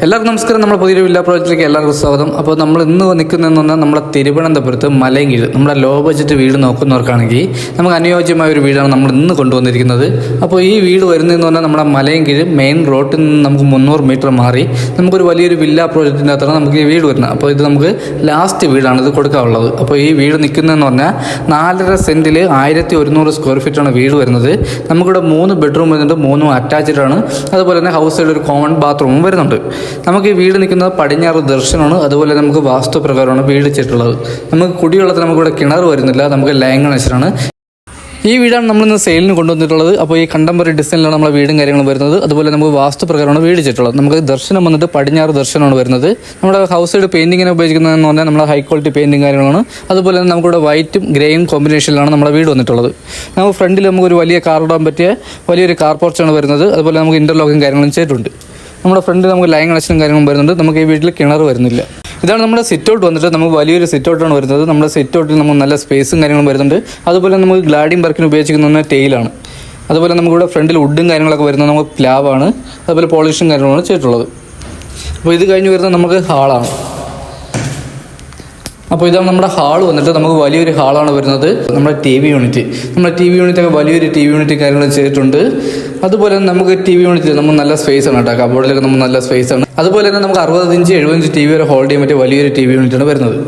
എല്ലാവർക്കും നമസ്കാരം. നമ്മുടെ പുതിയൊരു വില്ല പ്രോജക്റ്റിലേക്ക് എല്ലാവർക്കും സ്വാഗതം. അപ്പോൾ നമ്മൾ ഇന്ന് നിൽക്കുന്നതെന്ന് പറഞ്ഞാൽ നമ്മുടെ തിരുവനന്തപുരത്ത് മലയൻകീഴ് നമ്മുടെ ലോ ബഡ്ജറ്റ് വീട് നോക്കുന്നവർക്കാണെങ്കിൽ നമുക്ക് അനുയോജ്യമായ ഒരു വീടാണ് നമ്മൾ ഇന്ന് കൊണ്ടുവന്നിരിക്കുന്നത്. അപ്പോൾ ഈ വീട് വരുന്നതെന്ന് പറഞ്ഞാൽ നമ്മുടെ മലയൻകീഴ് മെയിൻ റോഡിൽ നിന്ന് നമുക്ക് 300 മീറ്റർ മാറി നമുക്കൊരു വലിയൊരു വില്ല പ്രോജക്റ്റിൻ്റെ അകത്താണ് നമുക്ക് ഈ വീട് വരുന്നത്. അപ്പോൾ ഇത് നമുക്ക് ലാസ്റ്റ് വീടാണ് ഇത് കൊടുക്കാനുള്ളത്. അപ്പോൾ ഈ വീട് നിൽക്കുന്നതെന്ന് പറഞ്ഞാൽ 4.5 സെൻറ്റിൽ 1100 സ്ക്വയർ ഫീറ്റാണ് വീട് വരുന്നത്. നമുക്കിവിടെ 3 ബെഡ്റൂം വരുന്നുണ്ട്, 3 അറ്റാച്ച്ഡ് ആണ്. അതുപോലെ തന്നെ ഹൗസ് സൈഡിൽ ഒരു കോമൺ ബാത്റൂമും വരുന്നുണ്ട്. നമുക്ക് ഈ വീട് നിൽക്കുന്നത് പടിഞ്ഞാറ് ദർശനമാണ്. അതുപോലെ നമുക്ക് വാസ്തുപ്രകാരമാണ് വീട് വെച്ചിട്ടുള്ളത്. നമുക്ക് കുടിവെള്ളത്തിൽ നമുക്കിവിടെ കിണർ വരുന്നില്ല, നമുക്ക് ലൈൻ കണക്ഷനാണ്. ഈ വീടാണ് നമ്മളിന്ന് സെയിലിന് കൊണ്ടുവന്നിട്ടുള്ളത്. അപ്പോൾ ഈ കണ്ടംപററി ഡിസൈനിലാണ് നമ്മളെ വീടും കാര്യങ്ങളും വരുന്നത്. അതുപോലെ നമുക്ക് വാസ്തുപ്രകാരമാണ് വീട് വെച്ചിട്ടുള്ളത്. നമുക്ക് ദർശനം വന്നിട്ട് പടിഞ്ഞാറ് ദർശനമാണ് വരുന്നത്. നമ്മുടെ ഹൗസ് സൈഡ് പെയിൻറ്റിങ്ങിനെ ഉപയോഗിക്കുന്നതെന്ന് പറഞ്ഞാൽ നമ്മുടെ ഹൈ ക്വാളിറ്റി പെയിൻറ്റിങ് കാര്യങ്ങളാണ്. അതുപോലെ തന്നെ നമുക്കിവിടെ വൈറ്റും ഗ്രേയും കോമ്പിനേഷനിലാണ് നമ്മുടെ വീട് വന്നിട്ടുള്ളത്. നമുക്ക് ഫ്രണ്ടിൽ നമുക്കൊരു വലിയ കാർ ഇടാൻ പറ്റിയ വലിയൊരു കാർ പോർച്ചാണ് വരുന്നത്. അതുപോലെ നമുക്ക് ഇൻ്റർലോക്കും കാര്യങ്ങളും ചെയ്തിട്ടുണ്ട്. നമ്മുടെ ഫ്രണ്ടിൽ നമുക്ക് ലൈൻ കണക്ഷനും കാര്യങ്ങളും വരുന്നുണ്ട്. നമുക്ക് ഈ വീട്ടിൽ കിണർ വരുന്നില്ല. ഇതാണ് നമ്മുടെ സിറ്റ് ഔട്ട് വന്നിട്ട് നമുക്ക് വലിയൊരു സിറ്റ് ഔട്ടാണ് വരുന്നത്. നമ്മുടെ സിറ്റ് ഔട്ടിൽ നമുക്ക് നല്ല സ്പേസും കാര്യങ്ങളും വരുന്നുണ്ട്. അതുപോലെ നമുക്ക് ഗ്ലാഡിംഗ് വർക്കിന് ഉപയോഗിക്കുന്ന ടെയിലാണ്. അതുപോലെ നമുക്കിവിടെ ഫ്രണ്ടിൽ വുഡും കാര്യങ്ങളൊക്കെ വരുന്നത് നമുക്ക് പ്ലാവാണ്. അതുപോലെ പോളിഷും കാര്യങ്ങളാണ് ചെയ്തിട്ടുള്ളത്. അപ്പോൾ ഇത് കഴിഞ്ഞ് വരുന്നത് നമുക്ക് ഹാളാണ്. അപ്പോൾ ഇതാണ് നമ്മുടെ ഹാൾ വന്നിട്ട് നമുക്ക് വലിയൊരു ഹാളാണ് വരുന്നത്. നമ്മുടെ ടി വി യൂണിറ്റ്, നമ്മുടെ ടി വി യൂണിറ്റൊക്കെ വലിയൊരു ടി വി യൂണിറ്റ് കാര്യങ്ങൾ ചെയ്തിട്ടുണ്ട്. അതുപോലെ തന്നെ നമുക്ക് ടി വി യൂണിറ്റ് നമുക്ക് നല്ല സ്പേസ് ആണ് കേട്ടോ. കബോർഡിലൊക്കെ നമുക്ക് നല്ല സ്പേസ് ആണ്. അതുപോലെ തന്നെ നമുക്ക് 60 ഇഞ്ച് 70 ഇഞ്ച് ടി വി വരെ ഹോൾഡ് ചെയ്യാൻ പറ്റിയ വലിയൊരു ടി വി യൂണിറ്റാണ് വരുന്നത്.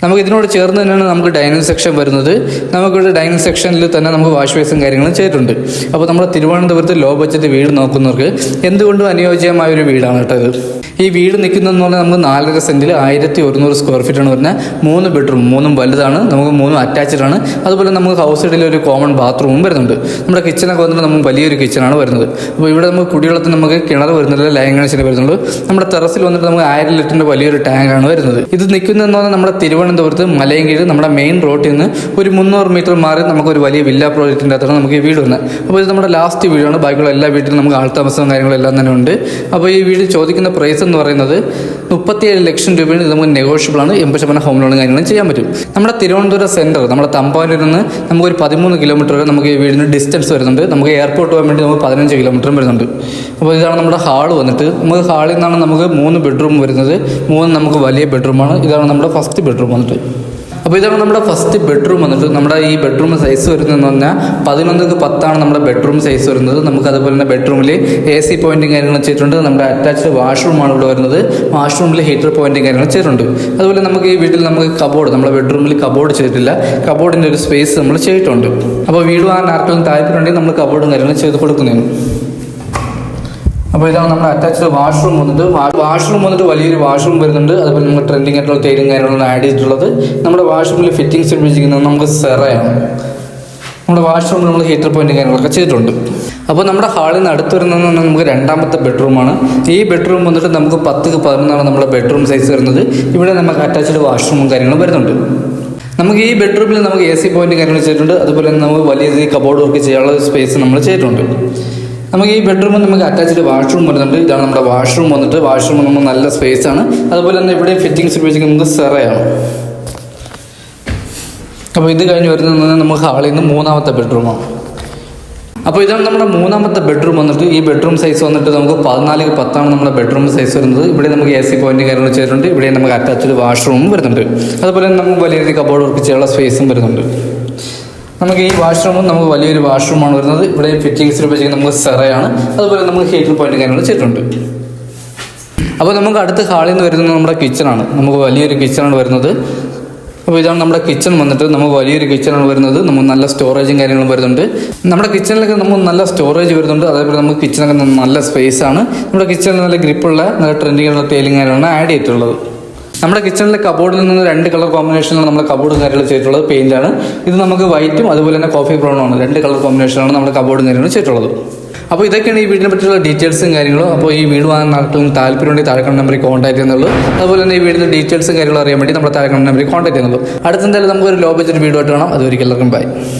നമുക്ക് ഇതിനോട് ചേർന്ന് തന്നെയാണ് നമുക്ക് ഡൈനിങ് സെക്ഷൻ വരുന്നത്. നമുക്കിവിടെ ഡൈനിങ് സെക്ഷനിൽ തന്നെ നമുക്ക് വാഷ് ബേസും കാര്യങ്ങളും ചെയ്തിട്ടുണ്ട്. അപ്പോൾ നമ്മുടെ തിരുവനന്തപുരത്ത് ലോ ബഡ്ജറ്റ് വീട് നോക്കുന്നവർക്ക് എന്തുകൊണ്ടും അനുയോജ്യമായ ഒരു വീടാണ് കേട്ടോ ഇത്. ഈ വീട് നിൽക്കുന്നതെന്ന് പറഞ്ഞാൽ നമുക്ക് 4.5 സെൻറ്റിൽ 1100 സ്ക്വയർ ഫീറ്റാണ് വരുന്നത്. 3 ബെഡ്റൂം, 3 വലുതാണ്, നമുക്ക് 3 അറ്റാച്ച്ഡ് ആണ്. അതുപോലെ നമുക്ക് ഹൗസ് സൈഡിൽ ഒരു കോമൺ ബാത്റൂമും വരുന്നുണ്ട്. നമ്മുടെ കിച്ചണൊക്കെ വന്നിട്ട് നമുക്ക് വലിയൊരു കിച്ചണാണ് വരുന്നത്. അപ്പോൾ ഇവിടെ നമുക്ക് കുടിവെള്ളത്തിന് നമുക്ക് കിണർ വരുന്നില്ല, ലൈൻ കണക്ഷന് വരുന്നുള്ളൂ. നമ്മുടെ ടെറസിൽ വന്നിട്ട് നമുക്ക് 1000 ലിറ്ററിൻ്റെ വലിയൊരു ടാങ്കാണ് വരുന്നത്. ഇത് നിൽക്കുന്നതെന്ന് പറഞ്ഞാൽ നമ്മുടെ തിരുവനന്തപുരത്ത് മലയൻകീഴ് നമ്മുടെ മെയിൻ റോഡിൽ നിന്ന് ഒരു 300 മീറ്റർ മാറി നമുക്കൊരു വലിയ വില്ല പ്രോജക്റ്റിൻ്റെ അകത്താണ് നമുക്ക് ഈ വീട് വരുന്നത്. അപ്പോൾ ഇത് നമ്മുടെ ലാസ്റ്റ് വീടാണ്. ബാക്കിയുള്ള എല്ലാ വീട്ടിലും നമുക്ക് ആൾത്താമസവും കാര്യങ്ങളെല്ലാം തന്നെ ഉണ്ട്. അപ്പോൾ ഈ വീട് ചോദിക്കുന്ന പ്രൈസ് എന്ന് പറയുന്നത് 37 ലക്ഷം രൂപയാണ്. ഇത് നമുക്ക് നെഗോഷ്യബിൾ ആണ്. 80% ഹോം ലോണും കാര്യങ്ങളും ചെയ്യാൻ പറ്റും. നമ്മുടെ തിരുവനന്തപുരം സെൻറ്റർ, നമ്മുടെ തമ്പാനൂരിൽ നിന്ന് നമുക്കൊരു 13 കിലോമീറ്റർ വരെ നമുക്ക് ഈ വീടിന് ഡിസ്റ്റൻസ് വരുന്നുണ്ട്. നമുക്ക് എയർപോർട്ട് പോകാൻ വേണ്ടി നമുക്ക് 15 കിലോമീറ്ററും വരുന്നുണ്ട്. അപ്പോൾ ഇതാണ് നമ്മുടെ ഹാള് വന്നിട്ട്. നമുക്ക് ഹാളിൽ നിന്നാണ് നമുക്ക് 3 ബെഡ്റൂം വരുന്നത്. 3 നമുക്ക് വലിയ ബെഡ്റൂമാണ്. ഇതാണ് നമ്മുടെ ഫസ്റ്റ് ബെഡ്റൂം വന്നിട്ട്. അപ്പോൾ ഇതാണ് നമ്മുടെ ഫസ്റ്റ് ബെഡ്റൂം വന്നിട്ട്. നമ്മുടെ ഈ ബെഡ്റൂം സൈസ് വരുന്നതെന്ന് പറഞ്ഞാൽ 11x10 നമ്മുടെ ബെഡ്റൂം സൈസ് വരുന്നത്. നമുക്ക് അതുപോലെ തന്നെ ബെഡ്റൂമിൽ AC പോയിന്റും കാര്യങ്ങളും ചെയ്തിട്ടുണ്ട്. നമ്മുടെ അറ്റാച്ച്ഡ് വാഷ്റൂമാണ് ഇവിടെ വരുന്നത്. വാഷ്റൂമിൽ ഹീറ്റർ പോയിന്റും കാര്യങ്ങളും ചെയ്തിട്ടുണ്ട്. അതുപോലെ നമുക്ക് ഈ വീട്ടിൽ നമുക്ക് കബോർഡ്, നമ്മുടെ ബെഡ്റൂമിൽ കബോർഡ് ചെയ്തിട്ടില്ല. കബോർഡിൻ്റെ ഒരു സ്പേസ് നമ്മൾ ചെയ്തിട്ടുണ്ട്. അപ്പോൾ വീട് വാങ്ങാൻ ആർക്കെങ്കിലും താല്പര്യമുണ്ടെങ്കിൽ നമ്മൾ കബോർഡും കാര്യങ്ങളും ചെയ്ത് കൊടുക്കുന്നതാണ്. അപ്പോൾ ഇതാണ് നമ്മുടെ അറ്റാച്ച്ഡ് വാഷ്റൂം വന്നിട്ട്. വാഷ്റൂം വന്നിട്ട് വലിയൊരു വാഷ്റൂം വരുന്നുണ്ട്. അതുപോലെ നമുക്ക് ട്രെൻഡിങ് ആയിട്ടുള്ള തേരും കാര്യങ്ങളാണ് ആഡ് ചെയ്തിട്ടുള്ളത്. നമ്മുടെ വാഷ്റൂമിൽ ഫിറ്റിംഗ്സ് ഉപയോഗിച്ചിരിക്കുന്നത് നമുക്ക് സെറയാണ്. നമ്മുടെ വാഷ്റൂമിൽ നമ്മൾ ഹീറ്റർ പോയിന്റ് കാര്യങ്ങളൊക്കെ ചെയ്തിട്ടുണ്ട്. അപ്പോൾ നമ്മുടെ ഹാളിൽ നിന്ന് അടുത്ത് വരുന്നത് നമുക്ക് 2ാമത്തെ ബെഡ്റൂമാണ്. ഈ ബെഡ്റൂം വന്നിട്ട് നമുക്ക് 10x11 നമ്മുടെ ബെഡ്റൂം സൈസ് വരുന്നത്. ഇവിടെ നമുക്ക് അറ്റാച്ച്ഡ് വാഷ്റൂമും കാര്യങ്ങളും വരുന്നുണ്ട്. നമുക്ക് ഈ ബെഡ്റൂമിൽ നമുക്ക് AC പോയിന്റ് കാര്യങ്ങൾ ചെയ്തിട്ടുണ്ട്. അതുപോലെ തന്നെ നമുക്ക് വലിയ കബോർഡ് വർക്ക് ചെയ്യാനുള്ള സ്പേസ് നമ്മൾ ചെയ്തിട്ടുണ്ട്. നമുക്ക് ഈ ബെഡ്റൂമിൽ നമുക്ക് അറ്റാച്ച്ഡ് വാഷ്റൂം വരുന്നുണ്ട്. ഇതാണ് നമ്മുടെ വാഷ്റൂം വന്നിട്ട്. വാഷ്റൂം നമുക്ക് നല്ല സ്പേസ് ആണ്. അതുപോലെ തന്നെ ഇവിടെ ഫിറ്റിംഗ്സ് ഉപയോഗിക്കുന്നത് സെറയാണ്. അപ്പോൾ ഇത് കഴിഞ്ഞ് വരുന്നത് നമുക്ക് ഹാളിൽ നിന്ന് 3ാമത്തെ ബെഡ്റൂമാണ്. അപ്പോൾ ഇതാണ് നമ്മുടെ 3ാമത്തെ ബെഡ്റൂം വന്നിട്ട്. ഈ ബെഡ്റൂം സൈസ് വന്നിട്ട് നമുക്ക് 14x10 നമ്മുടെ ബെഡ്റൂം സൈസ് വരുന്നത്. ഇവിടെ നമുക്ക് AC പോയിന്റ് കാര്യങ്ങൾ ചെയ്തിട്ടുണ്ട്. ഇവിടെ നമുക്ക് അറ്റാച്ച്ഡ് വാഷ്റൂമും വരുന്നുണ്ട്. അതുപോലെ തന്നെ നമുക്ക് വലിയ രീതിയിൽ കബോർഡ് വർക്ക് ചെയ്യാനുള്ള സ്പേസും വരുന്നുണ്ട്. നമുക്ക് ഈ വാഷ്റൂമും നമുക്ക് വലിയൊരു വാഷ്റൂമാണ് വരുന്നത്. ഇവിടെ ഫിറ്റിംഗ്സിൽ ഉപയോഗിക്കുന്നത് നമുക്ക് സെറയാണ്. അതുപോലെ നമുക്ക് ഹീറ്റർ പോയിന്റ് കാര്യങ്ങൾ ചെയ്തിട്ടുണ്ട്. അപ്പോൾ നമുക്ക് അടുത്ത ഹാളിൽ നിന്ന് വരുന്നത് നമ്മുടെ കിച്ചണാണ്. നമുക്ക് വലിയൊരു കിച്ചണാണ് വരുന്നത്. അപ്പോൾ ഇതാണ് നമ്മുടെ കിച്ചൺ വന്നിട്ട്. നമുക്ക് വലിയൊരു കിച്ചണാണ് വരുന്നത്. നമുക്ക് നല്ല സ്റ്റോറേജും കാര്യങ്ങളും വരുന്നുണ്ട്. നമ്മുടെ കിച്ചണിലൊക്കെ നമുക്ക് നല്ല സ്റ്റോറേജ് വരുന്നുണ്ട്. അതേപോലെ നമുക്ക് കിച്ചണൊക്കെ നല്ല സ്പേസ് ആണ്. നമ്മുടെ കിച്ചണിൽ നല്ല ഗ്രിപ്പുള്ള നല്ല ട്രെൻഡിങ്ങുള്ള ടൈലിംഗ് കാര്യങ്ങളാണ് ആഡ് ചെയ്തിട്ടുള്ളത്. നമ്മുടെ കിച്ചണിലെ കബോർഡിൽ നിന്ന് 2 കളർ കോമ്പിനേഷനിലാണ് നമ്മുടെ കബോർഡും കാര്യങ്ങൾ ചെയ്തിട്ടുള്ളത്. പെയിൻ്റാണ് ഇത്. നമുക്ക് വൈറ്റും അതുപോലെ തന്നെ കോഫി ബ്രൗണുമാണ്. 2 കളർ കോമ്പിനേഷനാണ് നമ്മുടെ കബോർഡും കാര്യങ്ങളും ചെയ്തിട്ടുള്ളത്. അപ്പോൾ ഇതൊക്കെയാണ് ഈ വീടിനെ പറ്റിയുള്ള ഡീറ്റെയിൽസും കാര്യങ്ങളും. അപ്പോൾ ഈ വീട് വാങ്ങാൻ ആർക്കും താല്പര്യമുണ്ടെങ്കിൽ താഴെ കാണുന്ന നമ്പറിൽ കോൺടാക്ട് ചെയ്യുന്നുള്ളൂ. അതുപോലെ തന്നെ ഈ വീടിൻ്റെ ഡീറ്റെയിൽസും കാര്യങ്ങളും അറിയാൻ വേണ്ടി നമ്മുടെ താഴെ കാണുന്ന നമ്പറിൽ കോൺടാക്ട് ചെയ്യുന്നുള്ളൂ. അടുത്തെന്തായാലും നമുക്കൊരു ലോ ബഡ്ജറ്റ് വീഡിയോ ആയിട്ട് കാണാം. അതുവരെയും എല്ലാവർക്കും ബൈ.